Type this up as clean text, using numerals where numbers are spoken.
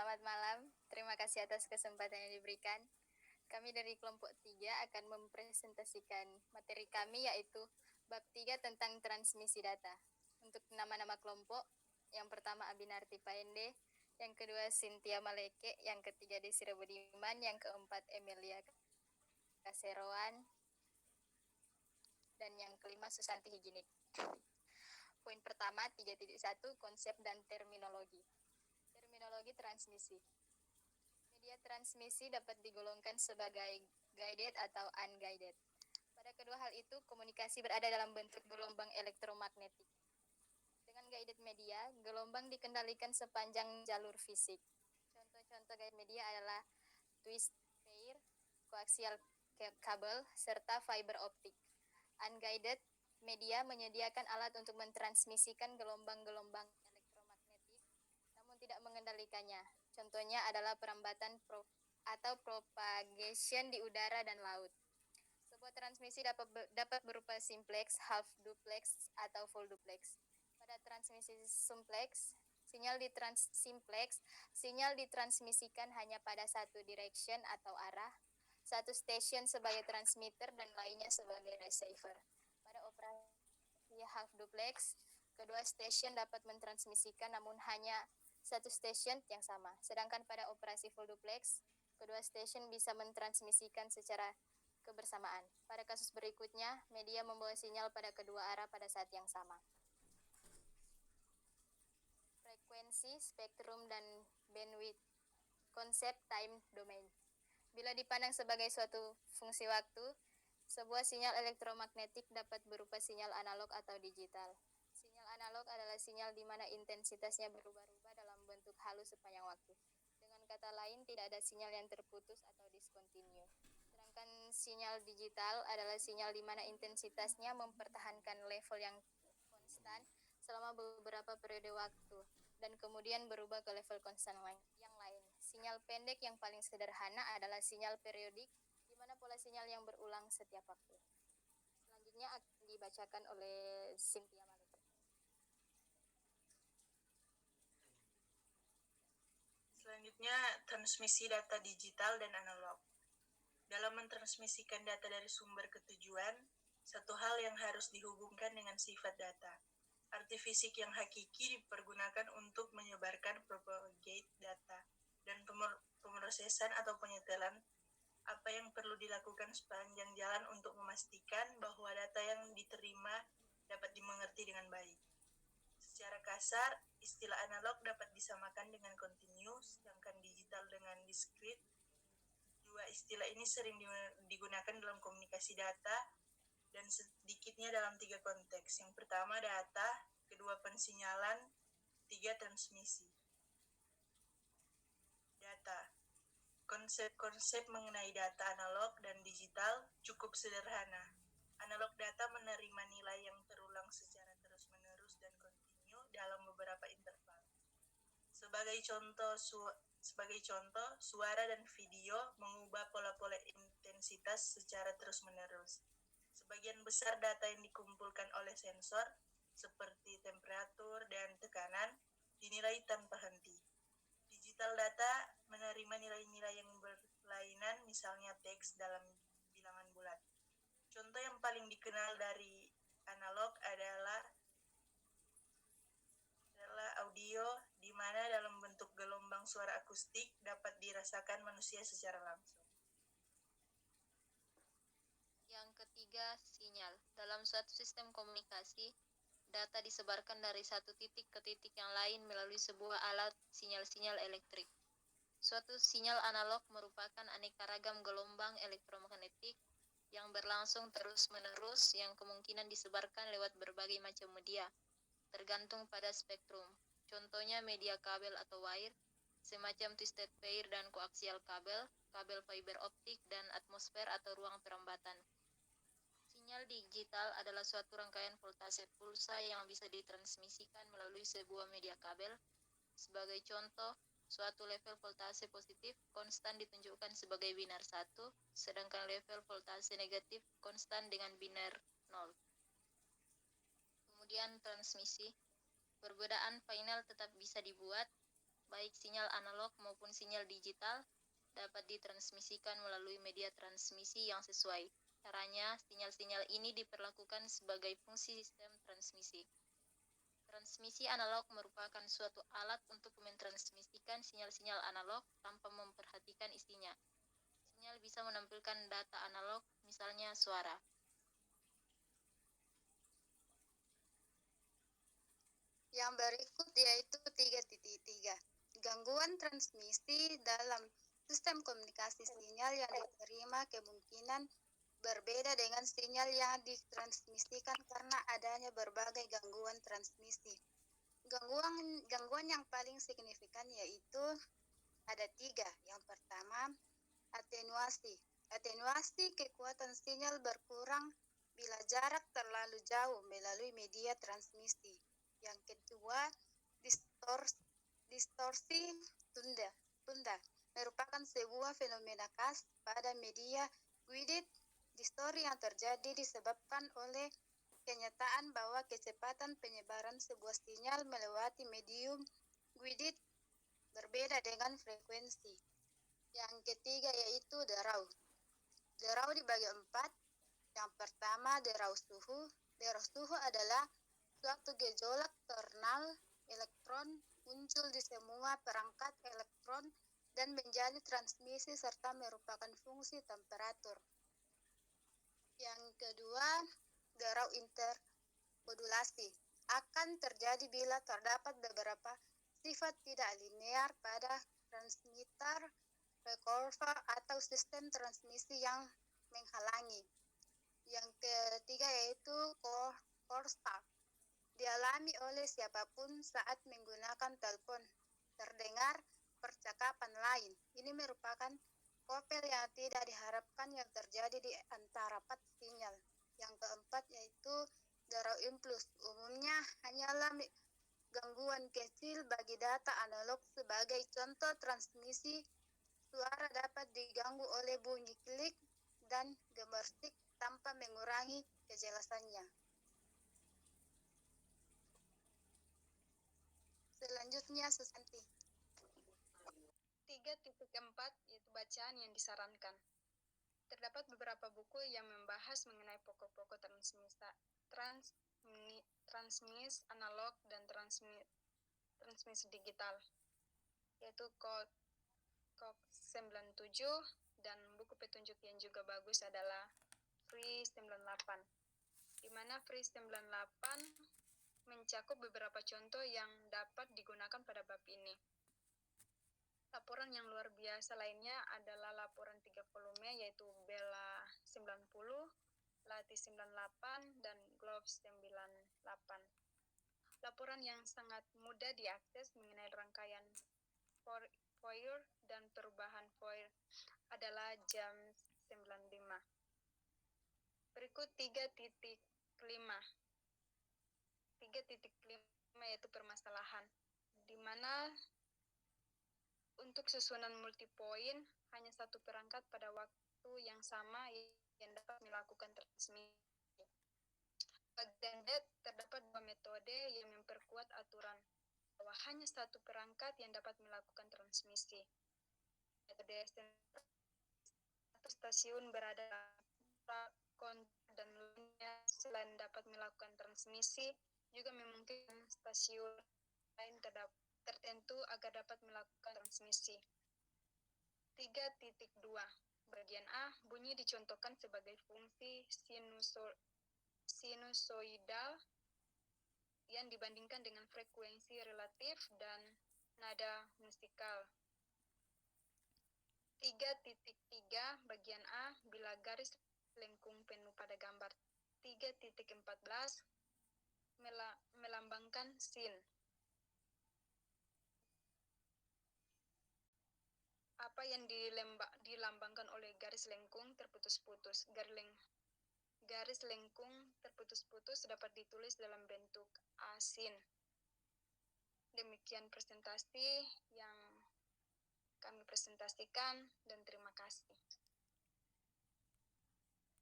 Selamat malam, terima kasih atas kesempatan yang diberikan. Kami dari kelompok 3 akan mempresentasikan materi kami yaitu bab 3 tentang transmisi data. Untuk nama-nama kelompok, yang pertama Abinarti Paende, yang kedua Cynthia Maleke, yang ketiga Desire Budiman, yang keempat Emilia Kaseroan, dan yang kelima Susanti Higinik. Poin pertama 3.1 konsep dan terminologi. Terminologi transmisi. Media transmisi dapat digolongkan sebagai guided atau unguided. Pada kedua hal itu, komunikasi berada dalam bentuk gelombang elektromagnetik. Dengan guided media, gelombang dikendalikan sepanjang jalur fisik. Contoh-contoh guided media adalah twist pair, koaksial kabel, serta fiber optik. Unguided media menyediakan alat untuk mentransmisikan gelombang-gelombang elektromagnetik, namun tidak mengendalikannya. Contohnya adalah perambatan atau propagation di udara dan laut. Sebuah transmisi dapat berupa simplex, half duplex, atau full duplex. Pada transmisi simplex, sinyal ditransmisikan hanya pada satu direction atau arah, satu station sebagai transmitter dan lainnya sebagai receiver. Pada operasi half duplex, kedua station dapat mentransmisikan namun hanya satu station yang sama. Sedangkan pada operasi full duplex, kedua station bisa mentransmisikan secara kebersamaan. Pada kasus berikutnya, media membawa sinyal pada kedua arah pada saat yang sama. Frekuensi, spektrum, dan bandwidth. Konsep time domain. Bila dipandang sebagai suatu fungsi waktu, sebuah sinyal elektromagnetik dapat berupa sinyal analog atau digital. Sinyal analog adalah sinyal di mana intensitasnya berubah-ubah dalam bentuk halus sepanjang waktu. Dengan kata lain, tidak ada sinyal yang terputus atau discontinue. Sedangkan sinyal digital adalah sinyal di mana intensitasnya mempertahankan level yang konstan selama beberapa periode waktu dan kemudian berubah ke level konstan yang lain. Sinyal pendek yang paling sederhana adalah sinyal periodik, di mana pola sinyal yang berulang setiap waktu. Selanjutnya akan dibacakan oleh Cynthia Malik. Selanjutnya, transmisi data digital dan analog. Dalam mentransmisikan data dari sumber ke tujuan, satu hal yang harus dihubungkan dengan sifat data. Arti fisik yang hakiki dipergunakan untuk menyebarkan propagate data dan pemrosesan atau penyetelan apa yang perlu dilakukan sepanjang jalan untuk memastikan bahwa data yang diterima dapat dimengerti dengan baik. Secara kasar, istilah analog dapat disamakan dengan continuous, sedangkan digital dengan discrete. Dua istilah ini sering digunakan dalam komunikasi data dan sedikitnya dalam tiga konteks. Yang pertama data, kedua pensinyalan, tiga transmisi. Data. Konsep-konsep mengenai data analog dan digital cukup sederhana. Analog data menerima nilai yang terulang secara terus-menerus dan kontinu dalam beberapa interval. Sebagai contoh, suara dan video mengubah pola-pola intensitas secara terus-menerus. Sebagian besar data yang dikumpulkan oleh sensor, seperti temperatur dan tekanan, dinilai tanpa henti. Digital data menerima nilai-nilai yang berlainan, misalnya teks dalam bilangan bulat. Contoh yang paling dikenal dari analog adalah audio, di mana dalam bentuk gelombang suara akustik dapat dirasakan manusia secara langsung. Yang ketiga, sinyal. Dalam suatu sistem komunikasi, data disebarkan dari satu titik ke titik yang lain melalui sebuah alat sinyal-sinyal elektrik. Suatu sinyal analog merupakan aneka ragam gelombang elektromagnetik yang berlangsung terus-menerus yang kemungkinan disebarkan lewat berbagai macam media, tergantung pada spektrum. Contohnya media kabel atau wire, semacam twisted pair dan koaksial kabel, kabel fiber optik, dan atmosfer atau ruang perambatan. Sinyal digital adalah suatu rangkaian voltase pulsa yang bisa ditransmisikan melalui sebuah media kabel. Sebagai contoh, suatu level voltase positif konstan ditunjukkan sebagai binar 1, sedangkan level voltase negatif konstan dengan binar 0. Kemudian transmisi. Perbedaan final tetap bisa dibuat, baik sinyal analog maupun sinyal digital, dapat ditransmisikan melalui media transmisi yang sesuai. Caranya, sinyal-sinyal ini diperlakukan sebagai fungsi sistem transmisi. Transmisi analog merupakan suatu alat untuk mentransmisikan sinyal-sinyal analog tanpa memperhatikan isinya. Sinyal bisa menampilkan data analog, misalnya suara. Yang berikut yaitu 3.3. Gangguan transmisi dalam sistem komunikasi sinyal yang diterima kemungkinan berbeda dengan sinyal yang ditransmisikan karena adanya berbagai gangguan transmisi. Gangguan yang paling signifikan yaitu ada 3. Yang pertama, atenuasi. Atenuasi kekuatan sinyal berkurang bila jarak terlalu jauh melalui media transmisi. Yang kedua, distorsi tunda merupakan sebuah fenomena khas pada media guided. Distorsi yang terjadi disebabkan oleh kenyataan bahwa kecepatan penyebaran sebuah sinyal melewati medium guided berbeda dengan frekuensi. Yang ketiga yaitu derau. Derau dibagi 4. Yang pertama, derau suhu. Derau suhu adalah suatu gejolak kernal elektron muncul di semua perangkat elektron dan menjadi transmisi serta merupakan fungsi temperatur. Yang kedua, derau intermodulasi akan terjadi bila terdapat beberapa sifat tidak linear pada transmitter, receiver, atau sistem transmisi yang menghalangi. Yang ketiga yaitu crosstalk. Dialami oleh siapapun saat menggunakan telepon. Terdengar percakapan lain. Ini merupakan kopel yang tidak diharapkan yang terjadi di antara part sinyal. Yang keempat yaitu derau impuls. Umumnya hanyalah gangguan kecil bagi data analog. Sebagai contoh, transmisi suara dapat diganggu oleh bunyi klik dan gemersik tanpa mengurangi kejelasannya. Selanjutnya, Susanti. 3.4 yaitu bacaan yang disarankan. Terdapat beberapa buku yang membahas mengenai pokok-pokok transmis analog dan transmisi digital, yaitu Cox 97, dan buku petunjuk yang juga bagus adalah Free 98, di mana Free 98 mencakup beberapa contoh yang dapat digunakan pada bab ini. Laporan yang luar biasa lainnya adalah laporan 30 Mei yaitu Bella 90, Lati 98, dan Globe 98. Laporan yang sangat mudah diakses mengenai rangkaian Fourier dan perubahan Fourier adalah jam 95. Berikut 3.5. 3.5 yaitu permasalahan, di mana untuk susunan multipoint hanya satu perangkat pada waktu yang sama yang dapat melakukan transmisi. Bagian D, terdapat dua metode yang memperkuat aturan bahwa hanya satu perangkat yang dapat melakukan transmisi. Metode satu stasiun berada kontak dan lainnya selain dapat melakukan transmisi, juga memungkinkan stasiun lain tertentu agar dapat melakukan transmisi. 3.2. Bagian A, bunyi dicontohkan sebagai fungsi sinusoidal yang dibandingkan dengan frekuensi relatif dan nada musikal. 3.3. Bagian A, bila garis lengkung penuh pada gambar 3.14 melambangkan sin. Apa yang dilambangkan oleh garis lengkung terputus-putus. Garis lengkung terputus-putus dapat ditulis dalam bentuk asin. Demikian presentasi yang kami presentasikan dan terima kasih.